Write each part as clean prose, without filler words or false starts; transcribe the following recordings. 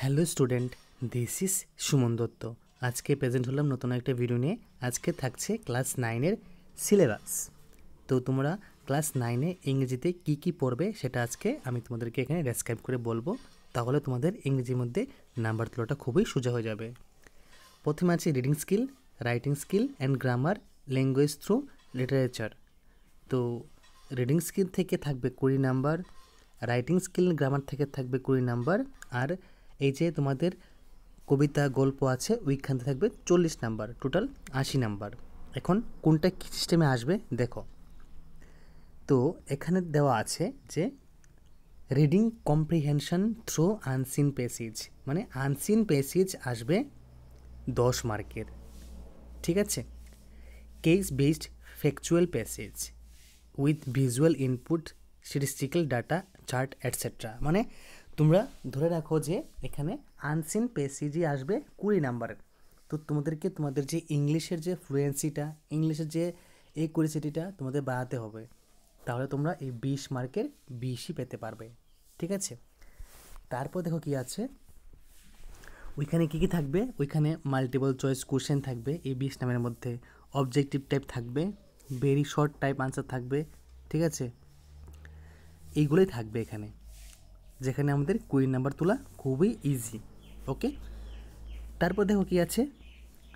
Hello student, this is Suman Dutta. আজকে present হলাম নতুন একটা ভিডিও নিয়ে। আজকে থাকছে ক্লাস 9-এর সিলেবাস। তো তোমরা ক্লাস 9-এ ইংরেজিতে কী কী পড়বে সেটা আজকে আমি তোমাদেরকে এখানে ডেসক্রাইব করে বলবো। তাহলে তোমাদের ইংরেজির মধ্যে নাম্বার তোলাটা খুবই সোজা হয়ে যাবে। প্রথমে আছে reading skill, writing skill and grammar, language through literature. তো রিডিং স্কিল থেকে থাকবে 20 নাম্বার, রাইটিং স্কিল গ্রামার থেকে থাকবে 20 নাম্বার, আর এই যে তোমাদের কবিতা গল্প আছে ওইখান থেকে থাকবে 40 নাম্বার, টোটাল 80 নাম্বার। এখন কোনটা কী সিস্টেমে আসবে দেখো। তো এখানে দেওয়া আছে যে reading comprehension through unseen passage, মানে আনসিন প্যাসেজ আসবে 10 মার্কের, ঠিক আছে। Case based factual passage with visual input, statistical data, chart etcetera. মানে তোমরা ধরে রাখো যে এখানে আনসিন প্যাসেজই আসবে 20 নাম্বারের। তো তোমাদেরকে তোমাদের যে ইংলিশের যে ফ্লুয়েন্সিটা, ইংলিশের যে একুরেসিটিটা তোমাদের বাড়াতে হবে, তাহলে তোমরা এই 20 মার্কের 20ই পেতে পারবে, ঠিক আছে। তারপর দেখো কি আছে ওইখানে, কী কী থাকবে। ওইখানে মাল্টিপল চয়েস কোশ্চেন থাকবে এই 20 নাম্বারের মধ্যে, অবজেক্টিভ টাইপ থাকবে, ভেরি শর্ট টাইপ আনসার থাকবে, ঠিক আছে। এইগুলোই থাকবে এখানে, যেখানে আমাদের 20 নাম্বার তোলা খুবই ইজি, ওকে। তারপর দেখো কি আছে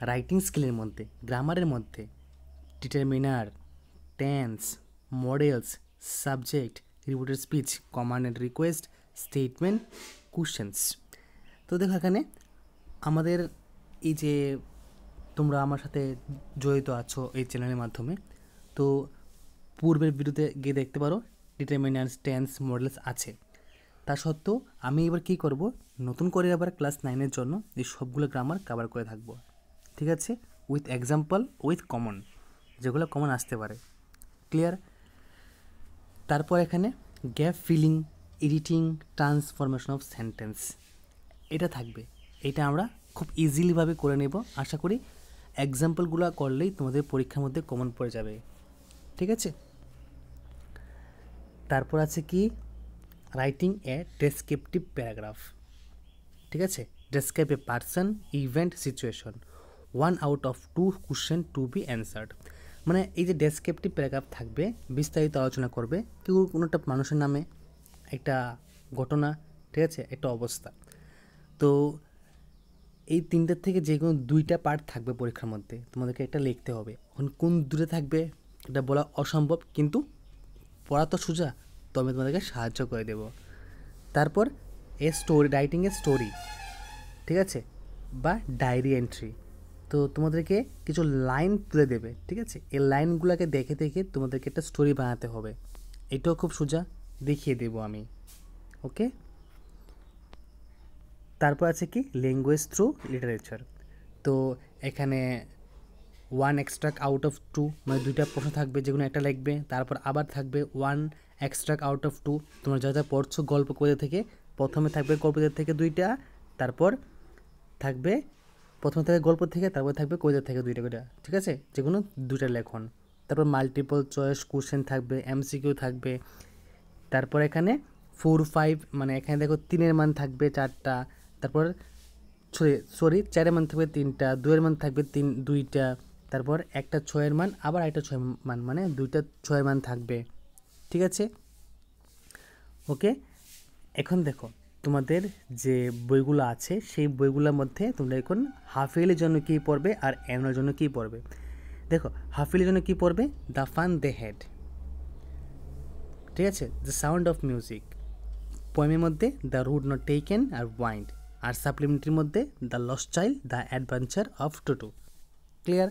রাইটিং স্কিলের মধ্যে, গ্রামারের মধ্যে determiner, tense, modals, subject, reported speech, command and request, statement, questions. তো দেখো এখানে আমাদের এই যে তোমরা আমার সাথে জড়িত আছো এই চ্যানেলের মাধ্যমে, তো পূর্বের ভিডিওতে গিয়ে দেখতে পারো ডিটারমিনার্স, টেন্স, মডেলস আছে। তা সত্ত্বেও আমি এবার কী করব, নতুন করে আবার ক্লাস 9-এর জন্য এই সবগুলো গ্রামার কভার করে থাকবো, ঠিক আছে, উইথ এক্সাম্পল, উইথ কমন, যেগুলো কমন আসতে পারে, ক্লিয়ার। তারপর এখানে gap filling, editing, transformation of sentence, এটা থাকবে। এটা আমরা খুব ইজিলিভাবে করে নেব, আশা করি এক্সাম্পলগুলো করলেই তোমাদের পরীক্ষার মধ্যে কমন পড়ে যাবে, ঠিক আছে। তারপর আছে কি রাইটিং এ ডেসক্রিপটিভ প্যারাগ্রাফ, ঠিক আছে, describe a person, event, situation, 1 out of 2 question to be answered. মানে এই যে ডেসক্রিপটিভ প্যারাগ্রাফ থাকবে, বিস্তারিত আলোচনা করবে কেউ কোনো একটা মানুষের নামে, একটা ঘটনা, ঠিক আছে, একটা অবস্থা। তো এই তিনটার থেকে যে কোনো 2টা পার্ট থাকবে পরীক্ষার মধ্যে, তোমাদেরকে এটা লিখতে হবে। এখন কোন দূরে থাকবে এটা বলা অসম্ভব, কিন্তু পড়া তো সোজা, তো আমি তোমাদেরকে সাহায্য করে দেব। তারপর a story, writing a story, ঠিক আছে, বা ডায়েরি এন্ট্রি। তো তোমাদেরকে কিছু লাইন তুলে দেবে, ঠিক আছে, এই লাইনগুলোকে দেখে দেখে তোমাদেরকে একটা স্টোরি বানাতে হবে। এটাও খুব সোজা, দেখিয়ে দেব আমি, ওকে। তারপর আছে কি ল্যাঙ্গুয়েজ থ্রু লিটারেচার। তো এখানে 1 এক্সট্রাক্ট আউট অফ 2, মানে 2টা প্রশ্ন থাকবে যেগুলো একটা লিখবে, তারপর আবার থাকবে 1 এক্সট্রাক্ট আউট অফ 2। তোমরা যা যা পড়ছো গল্প কবিতা থেকে, প্রথমে থাকবে কবিতা থেকে 2টা, তারপর থাকবে প্রথমে থাকবে গল্প থেকে, তারপর থাকবে কবিতা থেকে 2টা করে, ঠিক আছে, যেগুলো 2টা লেখন। তারপর মাল্টিপল চয়েস কোশ্চেন থাকবে, এমসিকিউ থাকবে। তারপর এখানে 4, 5, মানে এখানে দেখো 3-এর মান থাকবে 4টা, তারপর সরি 4-এর মান থাকবে 3টা, 2-এর মান থাকবে 2টা, তারপর একটা 6-এর মান, আবার একটা 6 মান, মানে 2টা 6-এর মান থাকবে, ঠিক আছে, ওকে। এখন দেখো তোমাদের যে বইগুলো আছে সেই বইগুলোর মধ্যে তোমরা এখন হাফ ইয়ারলির জন্য কী পড়বে আর অ্যানুয়াল জন্য কী পড়বে। দেখো হাফ ইয়ারলির জন্য কী পড়বে, দ্য ফান দে হ্যাড, ঠিক আছে, দ্য সাউন্ড অফ মিউজিক। পোয়েমের মধ্যে দ্য রুট নট টেকেন আর ওয়াইন্ড, আর সাপ্লিমেন্টারির মধ্যে the lost child, the adventure of Toto, clear.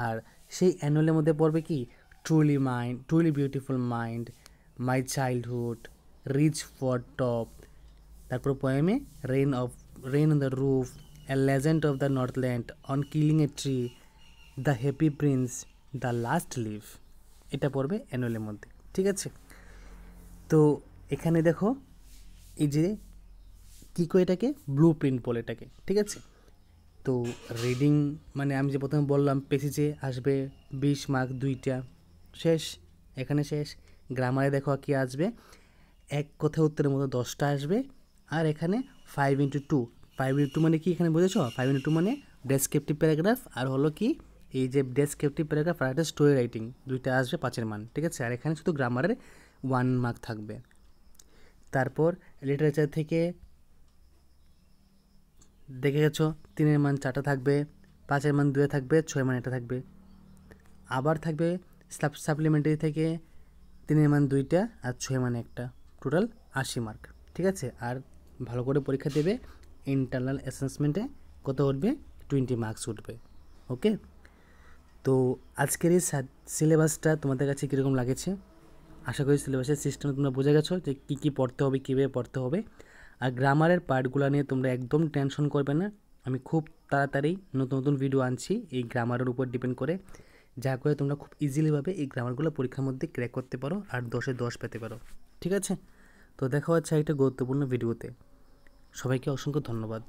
আর সেই অ্যানুয়ালের মধ্যে পড়বে কি truly mind, truly beautiful mind, my childhood, reach for top. তারপর পোয়েমে rain on the roof, a legend of the northland, on killing a tree, the happy prince, the last leaf. এটা পড়বে অ্যানুয়ালের মধ্যে, ঠিক আছে। তো এখানে দেখো এই যে কী করে এটাকে ব্লু প্রিন্ট বলে এটাকে, ঠিক আছে। তো রিডিং মানে আমি যে প্রথমে বললাম পেসেজে আসবে 20 মার্ক 2টা, শেষ, এখানে শেষ। গ্রামারে দেখো কি আসবে, এক কথা উত্তরের মতো 10টা আসবে, আর এখানে 5 × 2 5:2 মানে কি এখানে বুঝেছো? 5:2 মানে ডেসক্রিপটিভ প্যারাগ্রাফ, আর হলো কি এই যে ডেসক্রিপটিভ প্যারাগ্রাফ আর একটা স্টোরি রাইটিং, দুইটা আসবে 5 মান, ঠিক আছে। আর এখানে শুধু গ্রামারের 1 মার্ক থাকবে। তারপর লিটারেচার থেকে দেখে গেছো 3 মান 4টা থাকবে, 5 মান 2 থাকবে, 6 মান 1টা থাকবে। আবার থাকবে সাপ্লিমেন্টারি থেকে 3 মান 2টা আর 6 মান 1টা, টোটাল 80 মার্ক, ঠিক আছে। আর ভালো করে পরীক্ষা দেবে, ইন্টারনাল অ্যাসেসমেন্টে কত উঠবে? 20 মার্কস উঠবে। ওকে, তো আজকের এই সিলেবাসটা তোমাদের কাছে কীরকম লাগেছে? আশা করি সিলেবাসের সিস্টেম তোমরা বুঝে গেছো যে কী কী পড়তে হবে, কীভাবে পড়তে হবে। আর গ্রামারের পার্টগুলো নিয়ে তোমরা একদম টেনশন করবে না, আমি খুব তাড়াতাড়ি নতুন নতুন ভিডিও আনছি এই গ্রামারের উপর ডিপেন্ড করে, যা করে তোমরা খুব ইজিলিভাবে এই গ্রামারগুলো পরীক্ষার মধ্যে ক্র্যাক করতে পারো আর 10-এ 10 পেতে পারো, ঠিক আছে। তো দেখা হচ্ছে একটা গুরুত্বপূর্ণ ভিডিওতে। সবাইকে অসংখ্য ধন্যবাদ।